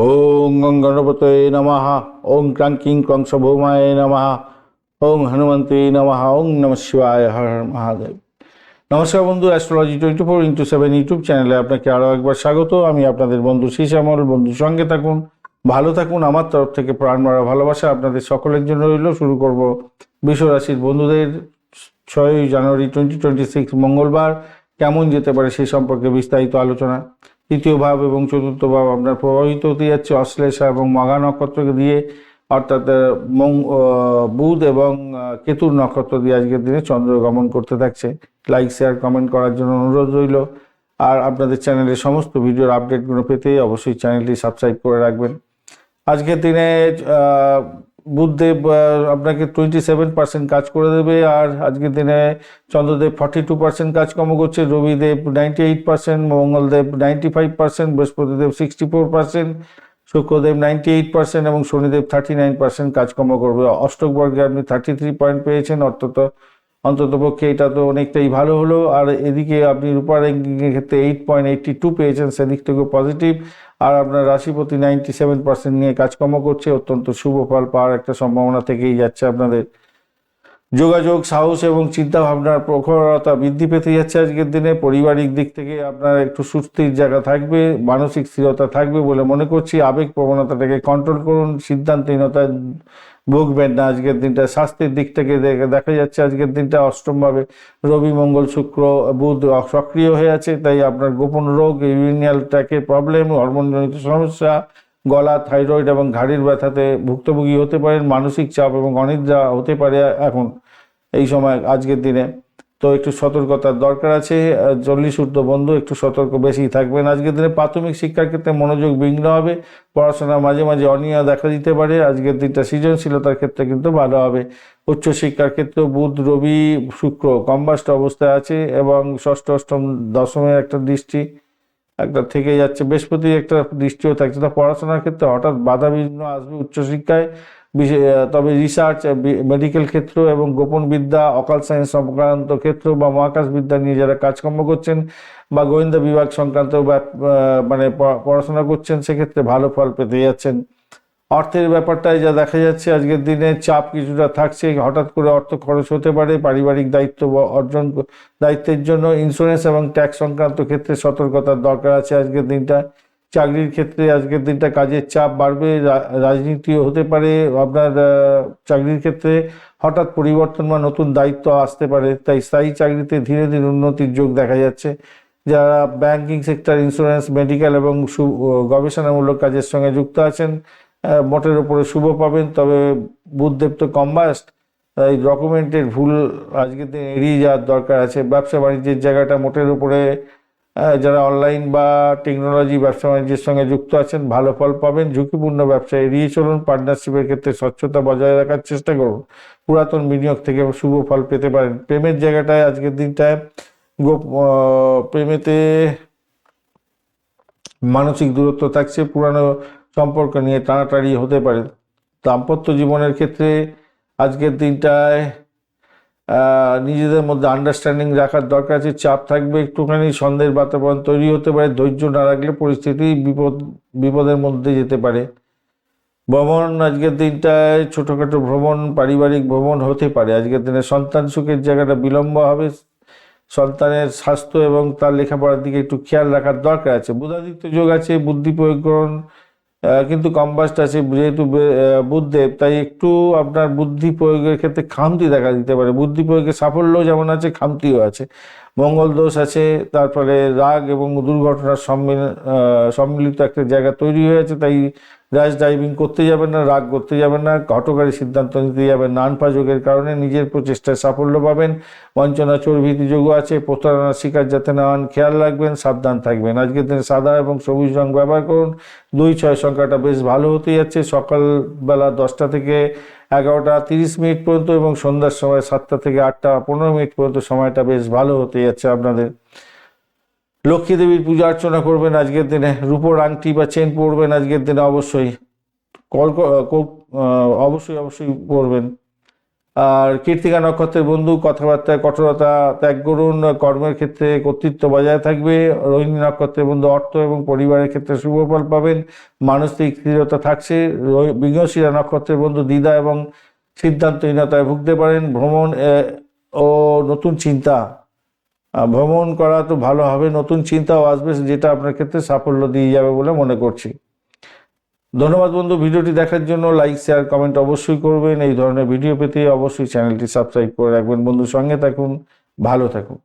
ওং গং গণপতয়ে নমঃ। ওং ক্রাং কিং ক্রং সভৌমায় নমঃ। ওং হনুমন্তে নমঃ। ওং নমঃ শিবায়। হর হর মহাদেব। নমস্কার বন্ধু, অ্যাস্ট্রোলজি 24x7 ইউটিউব চ্যানেলে আপনাকে আরও একবার স্বাগত। আমি আপনাদের বন্ধু শ্যামল। বন্ধুর সঙ্গে থাকুন, ভালো থাকুন। আমার তরফ থেকে প্রাণ মারা ভালোবাসা আপনাদের সকলের জন্য রইল। শুরু করব বৃষ রাশির বন্ধুদের 6ই জানুয়ারি 2026 মঙ্গলবার কেমন যেতে পারে সেই সম্পর্কে বিস্তারিত আলোচনা। তৃতীয় ভাব এবং চতুর্থ ভাব আপনার প্রভাবিত হতে যাচ্ছে অশ্লেষা এবং মঘা নক্ষত্রকে দিয়ে, অর্থাৎ বুধ এবং কেতুর নক্ষত্র দিয়ে আজকের দিনে চন্দ্র গমন করতে থাকছে। লাইক শেয়ার কমেন্ট করার জন্য অনুরোধ রইল। আর আপনাদের চ্যানেলের সমস্ত ভিডিওর আপডেটগুলো পেতে অবশ্যই চ্যানেলটি সাবস্ক্রাইব করে রাখবেন। আজকের দিনে বুধদেব আপনাকে 27% কাজ করে দেবে, আর আজকের দিনে চন্দ্রদেব 42% কাজকর্ম করছে, রবিদেব 98%, মঙ্গলদেব 95%, বৃহস্পতিদেব 64%, শুক্রদেব 98% এবং শনিদেব 39% কাজকর্ম করবে। অষ্টক বর্গে আপনি 33 পয়েন্ট পেয়েছেন, অন্ততপক্ষে এটা তো অনেকটাই ভালো হলো। আর এদিকে আপনি রূপা র্যাঙ্কিংয়ের ক্ষেত্রে 8.82 পেয়েছেন, সেদিক থেকেও পজিটিভ। আর আপনার রাশিপতি 97% নিয়ে কাজকর্ম করছে, অত্যন্ত শুভ ফল পাওয়ার একটা সম্ভাবনা থেকেই যাচ্ছে আপনাদের। যোগাযোগ, সাহস এবং চিন্তা ভাবনার প্রখরতা বৃদ্ধি পেতে যাচ্ছে আজকের দিনে। পারিবারিক দিক থেকে আপনার একটু সুস্থির জায়গা থাকবে, মানসিক স্থিরতা থাকবে বলে মনে করছি। আবেগ প্রবণতাটাকে কন্ট্রোল করুন, সিদ্ধান্তহীনতায় ভুগবেন না আজকের দিনটা। স্বাস্থ্যের দিক থেকে দেখা যাচ্ছে আজকের দিনটা অষ্টমভাবে রবি, মঙ্গল, শুক্র, বুধ সক্রিয় হয়ে আছে, তাই আপনার গোপন রোগ, ইউরিনাল ট্র্যাকের প্রবলেম, হরমোনজনিত সমস্যা, গলা, থাইরয়েড এবং ঘাড়ির ব্যথাতে ভুক্তভোগী হতে পারেন। মানসিক চাপ এবং অনিদ্রা হতে পারে এখন এই সময় আজকের দিনে, তো একটু সতর্কতার দরকার আছে। 40 ঊর্ধ্ব বন্ধু একটু সতর্ক বেশি থাকবেন আজকের দিনে। প্রাথমিক শিক্ষার ক্ষেত্রে মনোযোগ বিঘ্ন হবে, পড়াশোনার মাঝে মাঝে অনিয়ম দেখা দিতে পারে। আজকের দিনটা সৃজনশীলতার ক্ষেত্রে কিন্তু ভালো হবে। উচ্চশিক্ষার ক্ষেত্রেও বুধ, রবি, শুক্র কম্বাস্ট অবস্থায় আছে এবং ষষ্ঠ, অষ্টম, দশমের একটা দৃষ্টি একটা থেকে যাচ্ছে, বৃহস্পতির একটা দৃষ্টিও থাকছে। তা পড়াশোনার ক্ষেত্রে হঠাৎ বাধা বিঘ্ন আসবে উচ্চশিক্ষায়, তবে রিসার্চ, মেডিকেল ক্ষেত্র এবং গোপন বিদ্যা, অকাল সায়েন্স সংক্রান্ত ক্ষেত্র বা মহাকাশ বিদ্যা নিয়ে যারা কাজকর্ম করছেন বা গোয়েন্দা বিভাগ সংক্রান্ত মানে পড়াশোনা করছেন, সেক্ষেত্রে ভালো ফল পেতে যাচ্ছেন। অর্থের ব্যাপারটায় যা দেখা যাচ্ছে আজকের দিনে চাপ কিছুটা থাকছে, হঠাৎ করে অর্থ খরচ হতে পারে। পারিবারিক দায়িত্ব দায়িত্বের জন্য ইন্স্যুরেন্স এবং ট্যাক্স সংক্রান্ত ক্ষেত্রে সতর্কতার দরকার আছে আজকের দিনটা। চাকরির ক্ষেত্রে আজকের দিনটা কাজের চাপ বাড়বে, রাজনীতিও হতে পারে আপনার চাকরির ক্ষেত্রে। হঠাৎ পরিবর্তন বা নতুন দায়িত্ব আসতে পারে, তাই স্থায়ী চাকরিতে ধীরে ধীরে উন্নতির যোগ দেখা যাচ্ছে। যারা ব্যাংকিং সেক্টর, ইন্স্যুরেন্স, মেডিকেল এবং গবেষণামূলক কাজের সঙ্গে যুক্ত আছেন, মোটের ওপরে শুভ পাবেন। তবে বুধদেব তো কম্বাস্ট, এই ডকুমেন্টের ভুল আজকের দিন এড়িয়ে যাওয়ার দরকার আছে। ব্যবসা বাণিজ্যের জায়গাটা মোটের উপরে যারা অনলাইন বা টেকনোলজি ব্যবসা বাণিজ্যের সঙ্গে যুক্ত আছেন ভালো ফল পাবেন। ঝুঁকিপূর্ণ ব্যবসা এড়িয়ে চলুন। পার্টনারশিপের ক্ষেত্রে স্বচ্ছতা বজায় রাখার চেষ্টা করুন। পুরাতন বিনিয়োগ থেকে শুভ ফল পেতে পারেন। প্রেমের জায়গাটায় আজকের দিনটায় প্রেমেতে মানসিক দূরত্ব থাকছে, পুরানো সম্পর্ক নিয়ে টানাটানি হতে পারে। দাম্পত্য জীবনের ক্ষেত্রে আজকের দিনটায় নিজেদের মধ্যে আন্ডারস্ট্যান্ডিং রাখার দরকার আছে। চাপ থাকবে, একটুখানি সন্দেহের বাতাবরণ তৈরি হতে পারে। ধৈর্য না রাখলে পরিস্থিতি বিপদের মধ্যে যেতে পারে। ভ্রমণ আজকের দিনটায় ছোটোখাটো ভ্রমণ, পারিবারিক ভ্রমণ হতে পারে। আজকের দিনে সন্তান সুখের জায়গাটা বিলম্ব হবে। সন্তানের স্বাস্থ্য এবং তার লেখাপড়ার দিকে একটু খেয়াল রাখার দরকার আছে। বুধাদিত্য যোগ আছে, বুদ্ধি প্রয়োগ করুন, কিন্তু কম্বাস্ট আছে যেহেতু বুধদেব, তাই একটু আপনার বুদ্ধি প্রয়োগের ক্ষেত্রে খামতি দেখা দিতে পারে। বুদ্ধি প্রয়োগের সাফল্য যেমন আছে, খামতিও আছে। মঙ্গল দোষ আছে, তার ফলে রাগ এবং দুর্ঘটনার সম্মিলিত একটা জায়গা তৈরি হয়েছে। তাই র্যাশ ড্রাইভিং করতে যাবেন না, রাগ করতে যাবেন না, হঠকারী সিদ্ধান্ত নিতে যাবেন না। আনফা যোগের কারণে নিজের প্রচেষ্টায় সাফল্য পাবেন। বঞ্চনা, চর্বিতি যোগও আছে, প্রতারণার শিকার যাতে না হন খেয়াল রাখবেন, সাবধান থাকবেন। আজকের দিনে সাদা এবং সবুজ রং ব্যবহার করুন। 2-6 সংখ্যাটা বেশ ভালো হতে যাচ্ছে। সকালবেলা 10টা থেকে 11টা 30 মিনিট পর্যন্ত এবং সন্ধ্যার সময় 7টা থেকে 8টা 15 মিনিট পর্যন্ত সময়টা বেশ ভালো হতে যাচ্ছে আপনাদের। লক্ষ্মী দেবীর পূজা অর্চনা করবেন আজকের দিনে। রূপোর আংটি বা চেন পরবেন আজকের দিনে অবশ্যই, অবশ্যই পরবেন। আর কৃত্তিকা নক্ষত্রের বন্ধু, কথাবার্তায় কঠোরতা ত্যাগ করুন, কর্মের ক্ষেত্রে কর্তৃত্ব বজায় থাকবে। রোহিণী নক্ষত্রের বন্ধু, অর্থ এবং পরিবারের ক্ষেত্রে শুভ ফল পাবেন, মানসিক স্থিরতা থাকছে। মৃগশিরা নক্ষত্রের বন্ধু, দ্বিধা এবং সিদ্ধান্তহীনতায় ভুগতে পারেন। ভ্রমণ ও নতুন চিন্তা, ভ্রমণ করা তো ভালো হবে, নতুন চিন্তাও আসবে, যেটা আপনার ক্ষেত্রে সাফল্য দিয়ে যাবে বলে মনে করছি। ধন্যবাদ বন্ধু, ভিডিওটি দেখার জন্য। লাইক, শেয়ার, কমেন্ট অবশ্যই করবেন। এই ধরনের ভিডিও পেতে অবশ্যই চ্যানেলটি সাবস্ক্রাইব করে রাখবেন বন্ধু। সঙ্গে থাকুন, ভালো থাকুন।